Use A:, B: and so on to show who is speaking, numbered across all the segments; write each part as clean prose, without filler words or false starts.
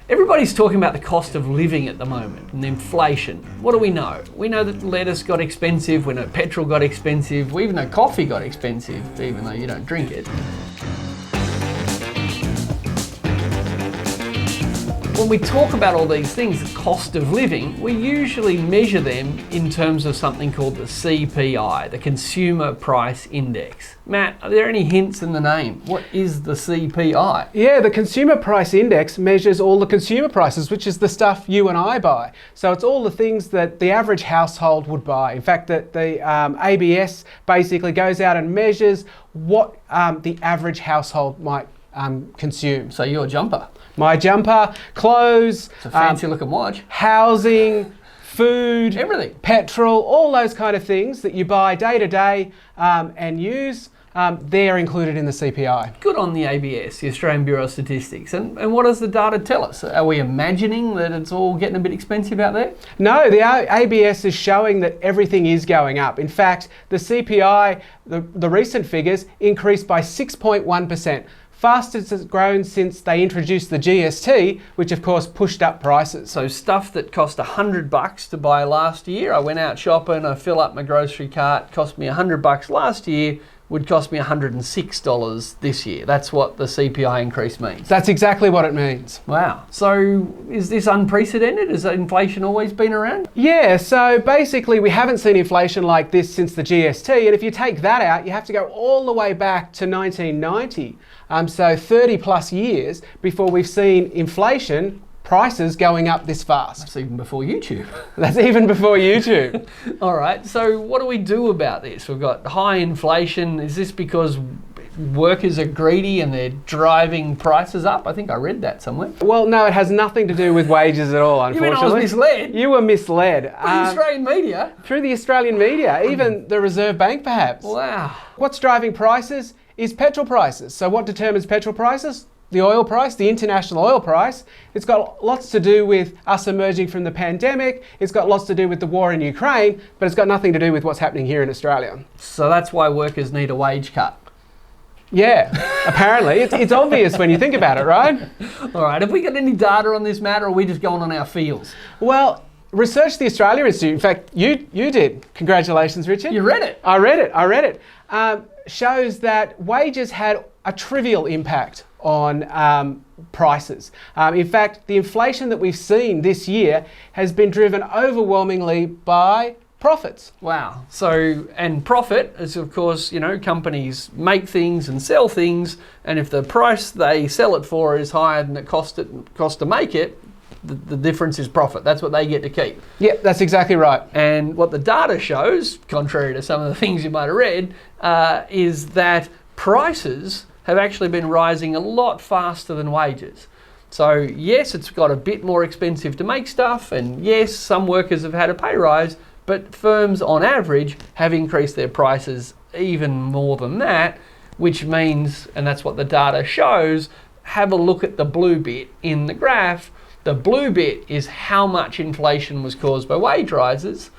A: Everybody's talking about the cost of living at the moment and inflation. What do we know? We know that lettuce got expensive, we know petrol got expensive, we even know coffee got expensive, even though you don't drink it. When we talk about all these things, the cost of living, we usually measure them in terms of something called the CPI, the Consumer Price Index. Matt, are there any hints in the name? What is the CPI?
B: Yeah, the Consumer Price Index measures all the consumer prices, which is the stuff you and I buy. So it's all the things that the average household would buy. In fact, the ABS basically goes out and measures what the average household might consume.
A: So your jumper.
B: My jumper, clothes,
A: It's a fancy looking watch.
B: housing, food,
A: Everything.
B: petrol, all those kind of things that you buy day to day and use, they're included in the CPI.
A: Good on the ABS, the Australian Bureau of Statistics. And what does the data tell us? Are we imagining that it's all getting a bit expensive out there?
B: No, the ABS is showing that everything is going up. In fact, the CPI, the recent figures, increased by 6.1%. Fastest it's grown since they introduced the GST, which of course pushed up prices.
A: So stuff that cost $100 to buy last year, I went out shopping, I fill up my grocery cart, cost me $100 last year, would cost me $106 this year. That's what the CPI increase means.
B: That's exactly what it means.
A: Wow. So is this unprecedented? Has inflation always been around?
B: Yeah, so basically we haven't seen inflation like this since the GST, and if you take that out, you have to go all the way back to 1990. So 30 plus years before we've seen inflation prices going up this fast.
A: That's even before YouTube.
B: That's even before YouTube.
A: All right, so what do we do about this? We've got high inflation. Is this because workers are greedy and they're driving prices up? I think I read that somewhere.
B: Well, no, it has nothing to do with wages at all, unfortunately.
A: You mean I was misled?
B: You were misled.
A: By the Australian media?
B: Through the Australian media, even the Reserve Bank perhaps.
A: Wow.
B: What's driving prices is petrol prices. So what determines petrol prices? The oil price, the international oil price. It's got lots to do with us emerging from the pandemic. It's got lots to do with the war in Ukraine, but it's got nothing to do with what's happening here in Australia.
A: So that's why workers need a wage cut.
B: Yeah, apparently. It's obvious when you think about it, right?
A: All right, have we got any data on this matter, or are we just going on our feels?
B: Well, research the Australia Institute, in fact, you did. Congratulations, Richard.
A: You read it?
B: I read it. Shows that wages had a trivial impact on prices. In fact, the inflation that we've seen this year has been driven overwhelmingly by profits.
A: Wow. So, and profit is, of course, companies make things and sell things, and if the price they sell it for is higher than it cost to make it, the difference is profit. That's what they get to keep.
B: Yeah, that's exactly right.
A: And what the data shows, contrary to some of the things you might have read, is that prices have actually been rising a lot faster than wages. So yes, it's got a bit more expensive to make stuff, and yes, some workers have had a pay rise, but firms on average have increased their prices even more than that, which means, and that's what the data shows, have a look at the blue bit in the graph. The blue bit is how much inflation was caused by wage rises,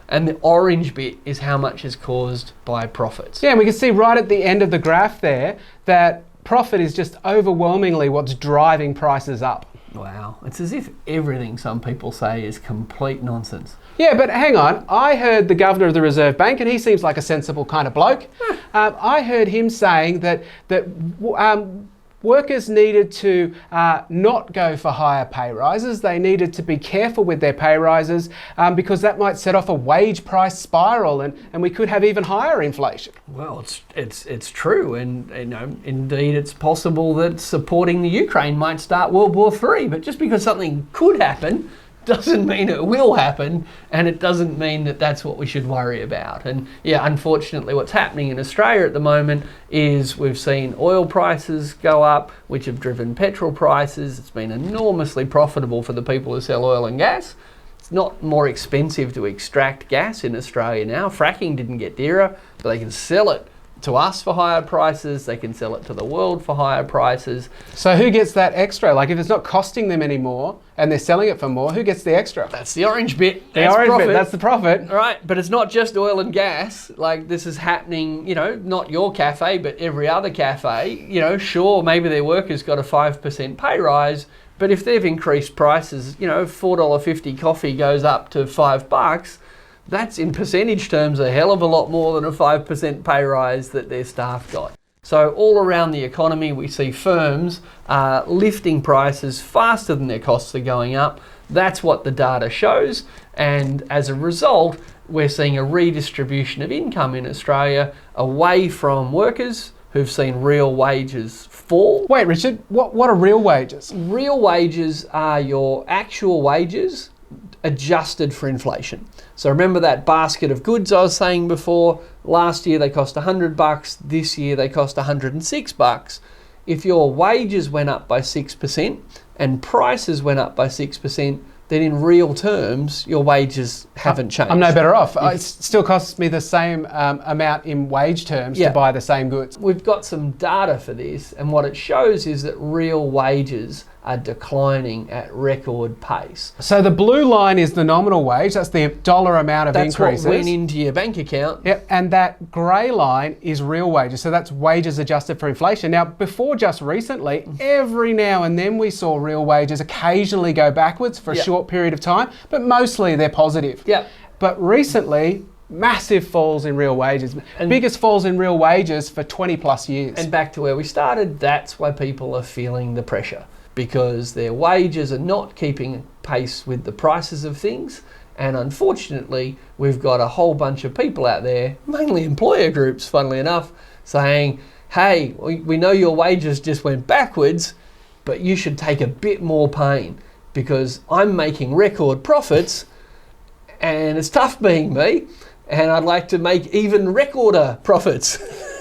A: and the orange bit is how much is caused by profits.
B: Yeah, and we can see right at the end of the graph there that profit is just overwhelmingly what's driving prices up.
A: Wow, it's as if everything some people say is complete nonsense.
B: Yeah, but hang on, I heard the governor of the Reserve Bank, and he seems like a sensible kind of bloke. I heard him saying that workers needed to not go for higher pay rises. They needed to be careful with their pay rises because that might set off a wage price spiral, and we could have even higher inflation.
A: Well, it's true, and indeed it's possible that supporting the Ukraine might start World War III. But just because something could happen doesn't mean it will happen, and it doesn't mean that that's what we should worry about. And yeah, unfortunately what's happening in Australia at the moment is we've seen oil prices go up, which have driven petrol prices. It's been enormously profitable for the people who sell oil and gas. It's not more expensive to extract gas in Australia now. Fracking didn't get dearer, but they can sell it to us for higher prices, they can sell it to the world for higher prices.
B: So who gets that extra? Like if it's not costing them anymore and they're selling it for more, who gets the extra?
A: That's the orange bit.
B: The orange bit, that's the profit.
A: All right, but it's not just oil and gas. Like this is happening, not your cafe, but every other cafe. Sure, maybe their workers got a 5% pay rise, But if they've increased prices, $4.50 coffee goes up to $5, that's in percentage terms a hell of a lot more than a 5% pay rise that their staff got. So all around the economy, we see firms lifting prices faster than their costs are going up. That's what the data shows. And as a result, we're seeing a redistribution of income in Australia away from workers who've seen real wages fall.
B: Wait, Richard, what are real wages?
A: Real wages are your actual wages adjusted for inflation. So remember that basket of goods I was saying before? Last year they cost $100, this year they cost $106. If your wages went up by 6% and prices went up by 6%, then in real terms, your wages haven't changed.
B: I'm no better off. It still costs me the same amount in wage terms to buy the same goods.
A: We've got some data for this, and what it shows is that real wages are declining at record pace.
B: So the blue line is the nominal wage, that's the dollar amount of increases.
A: That's what went into your bank account.
B: Yep, and that grey line is real wages, so that's wages adjusted for inflation. Now, before just recently, every now and then we saw real wages occasionally go backwards for a short period of time, but mostly they're positive.
A: Yep.
B: But recently, massive falls in real wages, and biggest falls in real wages for 20 plus years.
A: And back to where we started, that's why people are feeling the pressure, because their wages are not keeping pace with the prices of things. And unfortunately, we've got a whole bunch of people out there, mainly employer groups, funnily enough, saying, hey, we know your wages just went backwards, but you should take a bit more pain because I'm making record profits and it's tough being me, and I'd like to make even recorder profits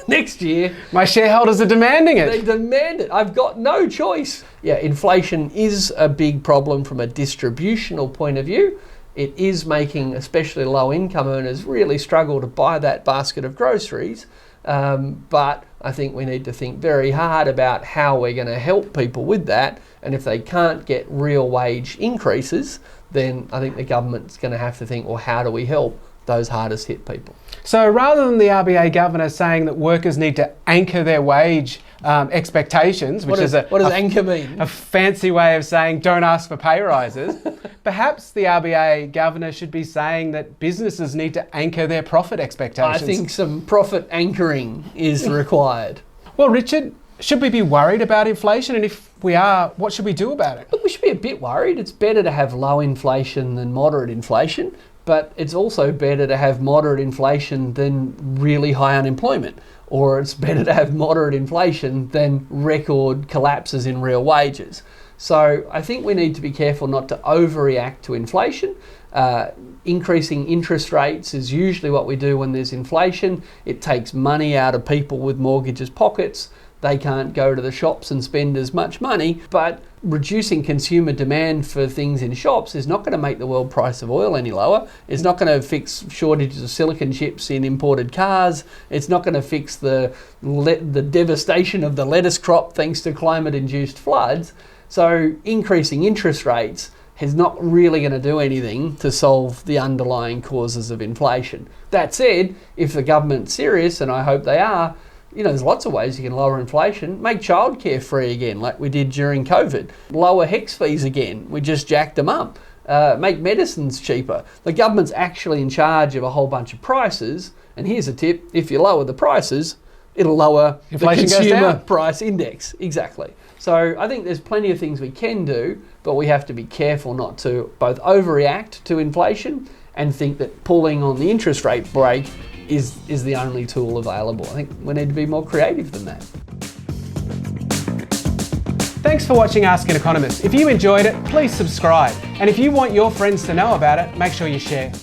A: next year.
B: My shareholders are demanding it.
A: They demand it. I've got no choice. Yeah, inflation is a big problem from a distributional point of view. It is making especially low income earners really struggle to buy that basket of groceries. But I think we need to think very hard about how we're going to help people with that. And if they can't get real wage increases, then I think the government's going to have to think, well, how do we help those hardest hit people?
B: So rather than the RBA governor saying that workers need to anchor their wage expectations, which
A: what does anchor mean?
B: A fancy way of saying don't ask for pay rises, perhaps the RBA governor should be saying that businesses need to anchor their profit expectations.
A: I think some profit anchoring is required.
B: Well, Richard, should we be worried about inflation? And if we are, what should we do about it?
A: Look, we should be a bit worried. It's better to have low inflation than moderate inflation. But it's also better to have moderate inflation than really high unemployment. Or it's better to have moderate inflation than record collapses in real wages. So I think we need to be careful not to overreact to inflation. Increasing interest rates is usually what we do when there's inflation. It takes money out of people with mortgages' pockets. They can't go to the shops and spend as much money, but reducing consumer demand for things in shops is not going to make the world price of oil any lower. It's not going to fix shortages of silicon chips in imported cars. It's not going to fix the devastation of the lettuce crop thanks to climate-induced floods. So increasing interest rates is not really going to do anything to solve the underlying causes of inflation. That said, if the government's serious, and I hope they are, there's lots of ways you can lower inflation. Make childcare free again, like we did during COVID. Lower HECS fees again. We just jacked them up. Make medicines cheaper. The government's actually in charge of a whole bunch of prices. And here's a tip. If you lower the prices, it'll lower
B: inflation
A: the consumer price index. Exactly. So I think there's plenty of things we can do, but we have to be careful not to both overreact to inflation and think that pulling on the interest rate brake is the only tool available. I think we need to be more creative than that.
B: Thanks for watching Ask an Economist. If you enjoyed it, please subscribe. And if you want your friends to know about it, make sure you share.